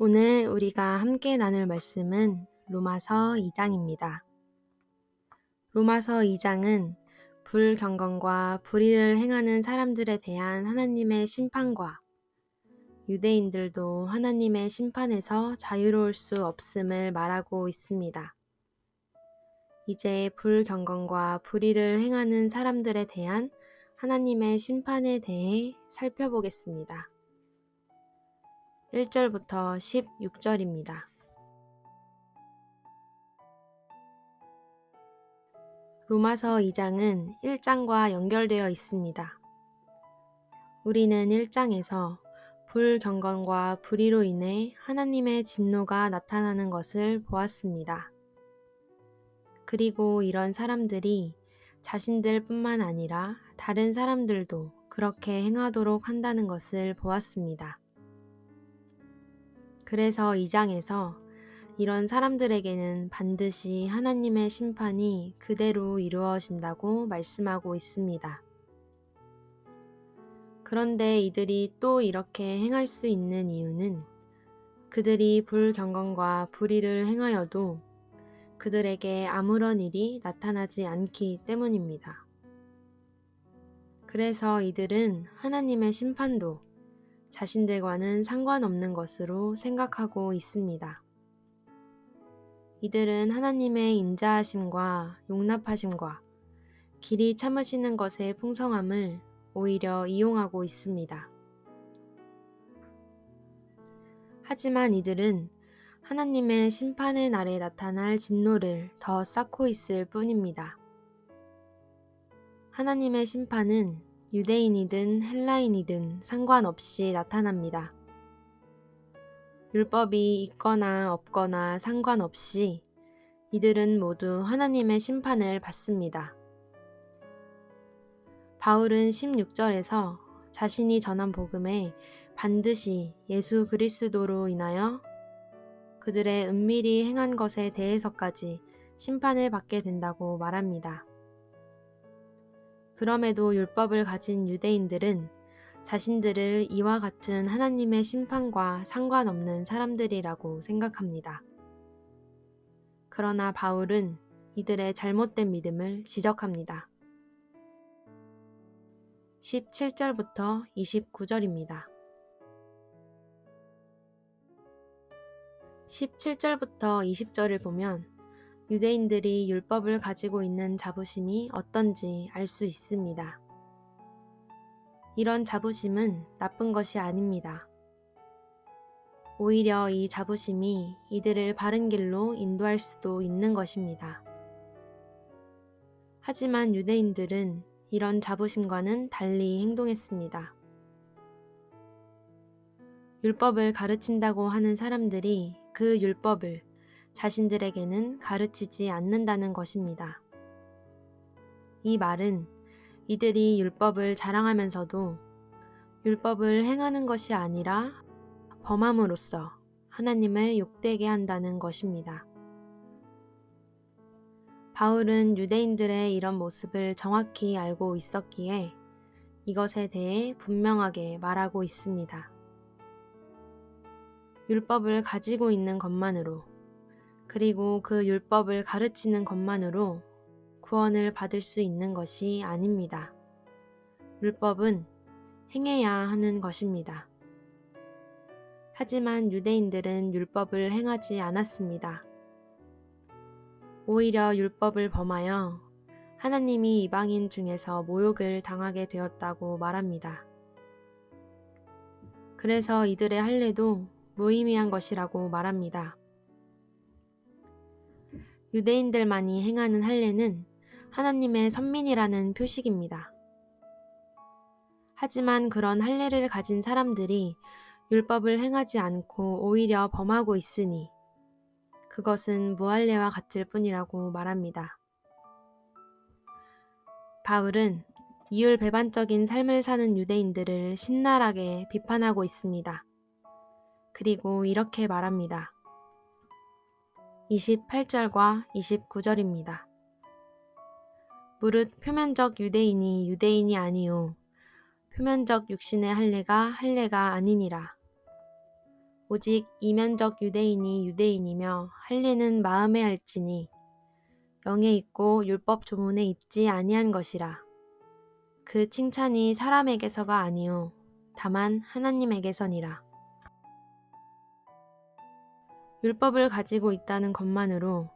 오늘 우리가 함께 나눌 말씀은 로마서 2장입니다. 로마서 2장은 불경건과 불의를 행하는 사람들에 대한 하나님의 심판과 유대인들도 하나님의 심판에서 자유로울 수 없음을 말하고 있습니다. 이제 불경건과 불의를 행하는 사람들에 대한 하나님의 심판에 대해 살펴보겠습니다. 1절부터 16절입니다. 로마서 2장은 1장과 연결되어 있습니다. 우리는 1장에서 불경건과 불의로 인해 하나님의 진노가 나타나는 것을 보았습니다. 그리고 이런 사람들이 자신들뿐만 아니라 다른 사람들도 그렇게 행하도록 한다는 것을 보았습니다. 그래서 2장에서 이런 사람들에게는 반드시 하나님의 심판이 그대로 이루어진다고 말씀하고 있습니다. 그런데 이들이 또 이렇게 행할 수 있는 이유는 그들이 불경건과 불의를 행하여도 그들에게 아무런 일이 나타나지 않기 때문입니다. 그래서 이들은 하나님의 심판도 자신들과는 상관없는 것으로 생각하고 있습니다. 이들은 하나님의 인자하심과 용납하심과 길이 참으시는 것의 풍성함을 오히려 이용하고 있습니다. 하지만 이들은 하나님의 심판의 날에 나타날 진노를 더 쌓고 있을 뿐입니다. 하나님의 심판은 유대인이든 헬라인이든 상관없이 나타납니다. 율법이 있거나 없거나 상관없이 이들은 모두 하나님의 심판을 받습니다. 바울은 16절에서 자신이 전한 복음에 반드시 예수 그리스도로 인하여 그들의 은밀히 행한 것에 대해서까지 심판을 받게 된다고 말합니다. 그럼에도 율법을 가진 유대인들은 자신들을 이와 같은 하나님의 심판과 상관없는 사람들이라고 생각합니다. 그러나 바울은 이들의 잘못된 믿음을 지적합니다. 17절부터 29절입니다. 17절부터 20절을 보면 유대인들이 율법을 가지고 있는 자부심이 어떤지 알 수 있습니다. 이런 자부심은 나쁜 것이 아닙니다. 오히려 이 자부심이 이들을 바른 길로 인도할 수도 있는 것입니다. 하지만 유대인들은 이런 자부심과는 달리 행동했습니다. 율법을 가르친다고 하는 사람들이 그 율법을 자신들에게는 가르치지 않는다는 것입니다. 이 말은 이들이 율법을 자랑하면서도 율법을 행하는 것이 아니라 범함으로써 하나님을 욕되게 한다는 것입니다. 바울은 유대인들의 이런 모습을 정확히 알고 있었기에 이것에 대해 분명하게 말하고 있습니다. 율법을 가지고 있는 것만으로 그리고 그 율법을 가르치는 것만으로 구원을 받을 수 있는 것이 아닙니다. 율법은 행해야 하는 것입니다. 하지만 유대인들은 율법을 행하지 않았습니다. 오히려 율법을 범하여 하나님이 이방인 중에서 모욕을 당하게 되었다고 말합니다. 그래서 이들의 할례도 무의미한 것이라고 말합니다. 유대인들만이 행하는 할례는 하나님의 선민이라는 표식입니다. 하지만 그런 할례를 가진 사람들이 율법을 행하지 않고 오히려 범하고 있으니 그것은 무할례와 같을 뿐이라고 말합니다. 바울은 이율배반적인 삶을 사는 유대인들을 신랄하게 비판하고 있습니다. 그리고 이렇게 말합니다. 28절과 29절입니다. 무릇 표면적 유대인이 유대인이 아니요 표면적 육신의 할례가 할례가 아니니라. 오직 이면적 유대인이 유대인이며 할례는 마음에 할지니 영에 있고 율법 조문에 있지 아니한 것이라. 그 칭찬이 사람에게서가 아니요 다만 하나님에게서니라. 율법을 가지고 있다는 것만으로,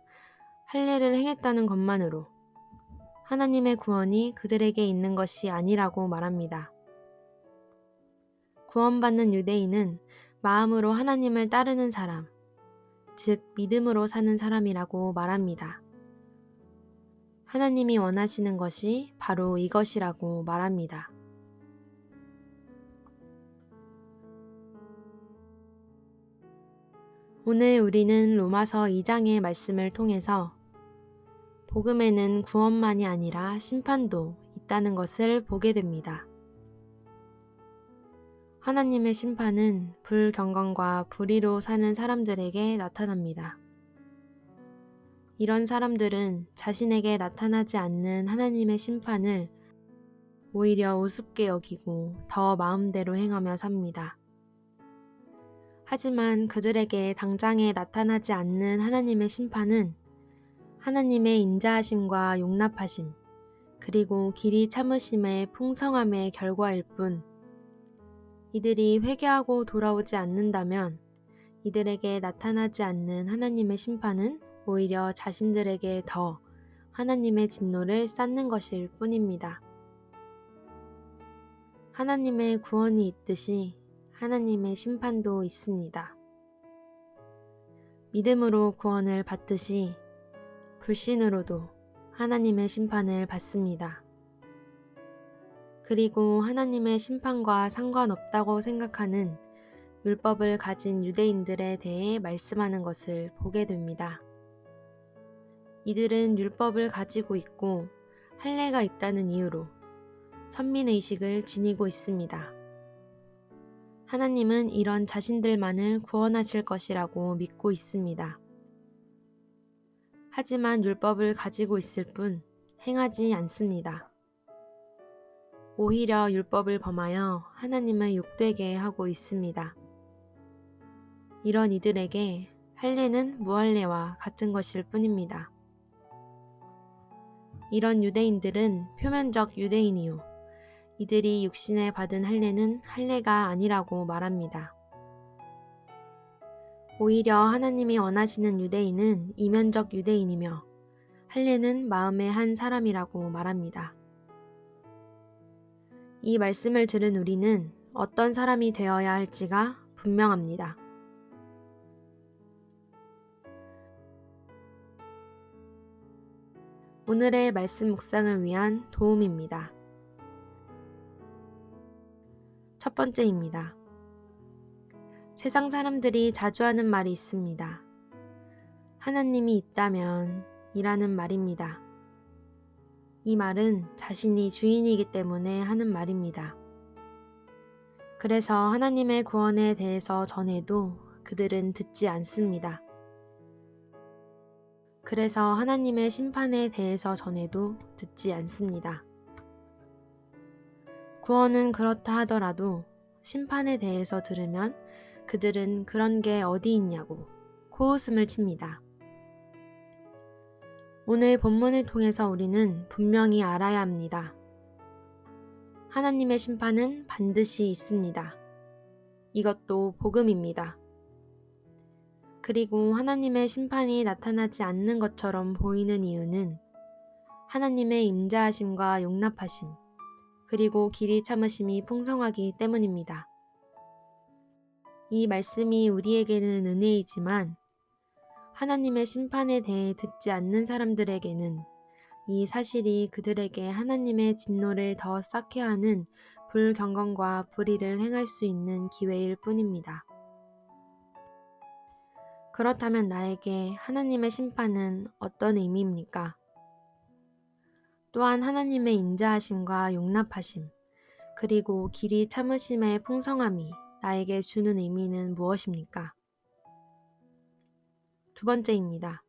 할례를 행했다는 것만으로 하나님의 구원이 그들에게 있는 것이 아니라고 말합니다. 구원받는 유대인은 마음으로 하나님을 따르는 사람, 즉 믿음으로 사는 사람이라고 말합니다. 하나님이 원하시는 것이 바로 이것이라고 말합니다. 오늘 우리는 로마서 2장의 말씀을 통해서 복음에는 구원만이 아니라 심판도 있다는 것을 보게 됩니다. 하나님의 심판은 불경건과 불의로 사는 사람들에게 나타납니다. 이런 사람들은 자신에게 나타나지 않는 하나님의 심판을 오히려 우습게 여기고 더 마음대로 행하며 삽니다. 하지만 그들에게 당장에 나타나지 않는 하나님의 심판은 하나님의 인자하심과 용납하심, 그리고 길이 참으심의 풍성함의 결과일 뿐, 이들이 회개하고 돌아오지 않는다면 이들에게 나타나지 않는 하나님의 심판은 오히려 자신들에게 더 하나님의 진노를 쌓는 것일 뿐입니다. 하나님의 구원이 있듯이 하나님의 심판도 있습니다. 믿음으로 구원을 받듯이 불신으로도 하나님의 심판을 받습니다. 그리고 하나님의 심판과 상관없다고 생각하는 율법을 가진 유대인들에 대해 말씀하는 것을 보게 됩니다. 이들은 율법을 가지고 있고 할례가 있다는 이유로 선민의식을 지니고 있습니다. 하나님은 이런 자신들만을 구원하실 것이라고 믿고 있습니다. 하지만 율법을 가지고 있을 뿐 행하지 않습니다. 오히려 율법을 범하여 하나님을 욕되게 하고 있습니다. 이런 이들에게 할례는 무할례와 같은 것일 뿐입니다. 이런 유대인들은 표면적 유대인이요, 이들이 육신에 받은 할례는 할례가 아니라고 말합니다. 오히려 하나님이 원하시는 유대인은 이면적 유대인이며 할례는 마음에 한 사람이라고 말합니다. 이 말씀을 들은 우리는 어떤 사람이 되어야 할지가 분명합니다. 오늘의 말씀 묵상을 위한 도움입니다. 첫 번째입니다. 세상 사람들이 자주 하는 말이 있습니다. 하나님이 있다면 이라는 말입니다. 이 말은 자신이 주인이기 때문에 하는 말입니다. 그래서 하나님의 구원에 대해서 전해도 그들은 듣지 않습니다. 그래서 하나님의 심판에 대해서 전해도 듣지 않습니다. 구원은 그렇다 하더라도 심판에 대해서 들으면 그들은 그런 게 어디 있냐고 코웃음을 칩니다. 오늘 본문을 통해서 우리는 분명히 알아야 합니다. 하나님의 심판은 반드시 있습니다. 이것도 복음입니다. 그리고 하나님의 심판이 나타나지 않는 것처럼 보이는 이유는 하나님의 임자하심과 용납하심, 그리고 길이 참으심이 풍성하기 때문입니다. 이 말씀이 우리에게는 은혜이지만 하나님의 심판에 대해 듣지 않는 사람들에게는 이 사실이 그들에게 하나님의 진노를 더 쌓게 하는 불경건과 불의를 행할 수 있는 기회일 뿐입니다. 그렇다면 나에게 하나님의 심판은 어떤 의미입니까? 또한 하나님의 인자하심과 용납하심, 그리고 길이 참으심의 풍성함이 나에게 주는 의미는 무엇입니까? 두 번째입니다.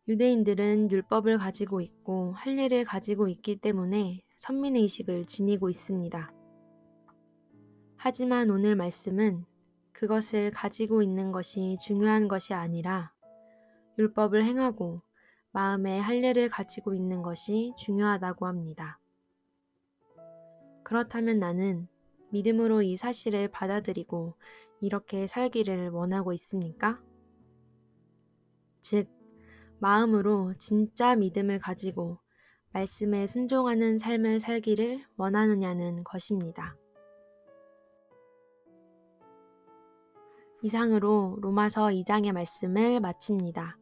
유대인들은 율법을 가지고 있고 할례를 가지고 있기 때문에 선민의식을 지니고 있습니다. 하지만 오늘 말씀은 그것을 가지고 있는 것이 중요한 것이 아니라 율법을 행하고 마음에 할례를 가지고 있는 것이 중요하다고 합니다. 그렇다면 나는 믿음으로 이 사실을 받아들이고 이렇게 살기를 원하고 있습니까? 즉, 마음으로 진짜 믿음을 가지고 말씀에 순종하는 삶을 살기를 원하느냐는 것입니다. 이상으로 로마서 2장의 말씀을 마칩니다.